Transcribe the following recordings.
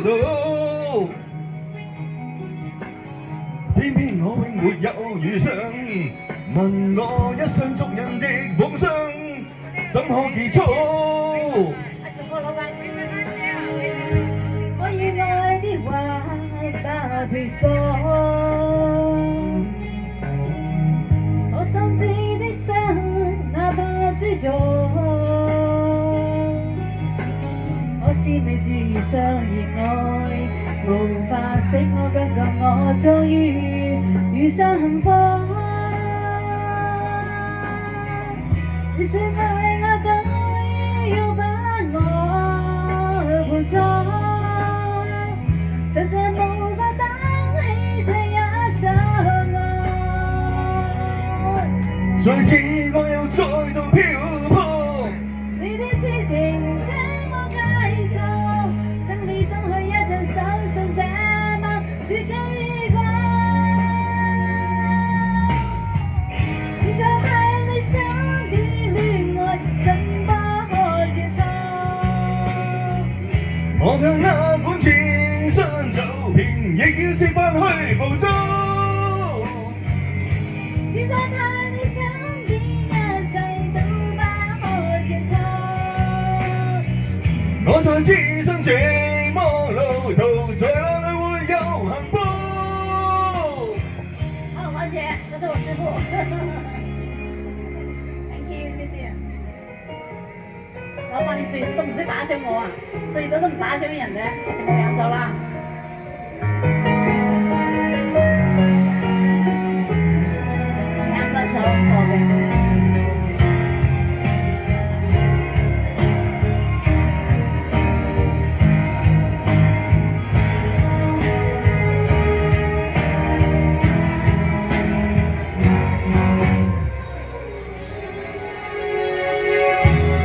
到，偏偏我永沒有遇上。問我一生足印的夢想，怎可結束？我與愛的話打退縮，我想知的心哪怕追逐，我是未至相熱愛，無法使我感覺我終於遇上幸福。你是愛我等於要把我抱走，實在無法擔起這一場愛。再次我又再度漂泊，你的痴情請我解咒，等你鬆去一陣，相信這晚是機關。你想太理想的戀愛，怎不可接受？我卻那本情深走遍，亦要設法去捕捉。你想太理想的一切都不可接受。我在置身這麼路途，在哪裏會有幸福？好，王姐，這是我師傅。Thank you，謝謝。老闆，你最都唔識打賞我啊？最多都唔打賞人嘅，就冇養走啦。兩個手貨嘅。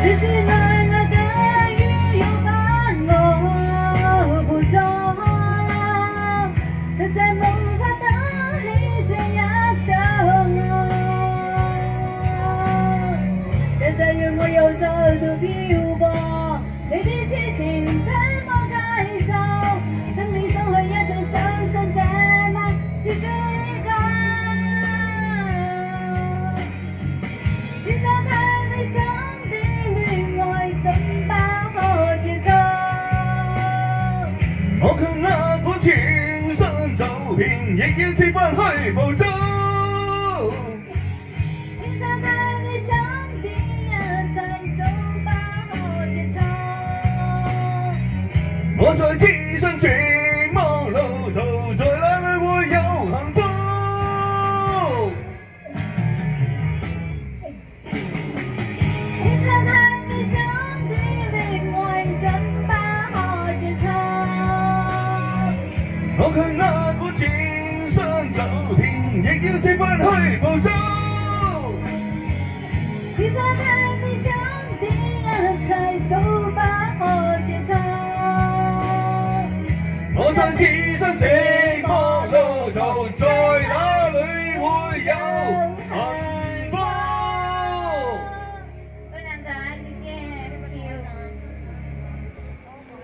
你是愛我等於要把我抱走，實在無法擔起這一場愛。這讓我又再度漂泊，你的痴情怎麼解咒？等你鬆去一陣，相信這晚是機關。只想太理想的戀愛，怎不可接受？我卻那本情深走遍，亦要設法去捕捉。只想太理想的一切，總不可接受。我在置身這麼路途，在哪裏會有幸福？只想太理想的戀愛，怎不可接受？我卻那本情深走遍，亦要設法去捕捉。只想太理想的一切，都不可接受。我在置身這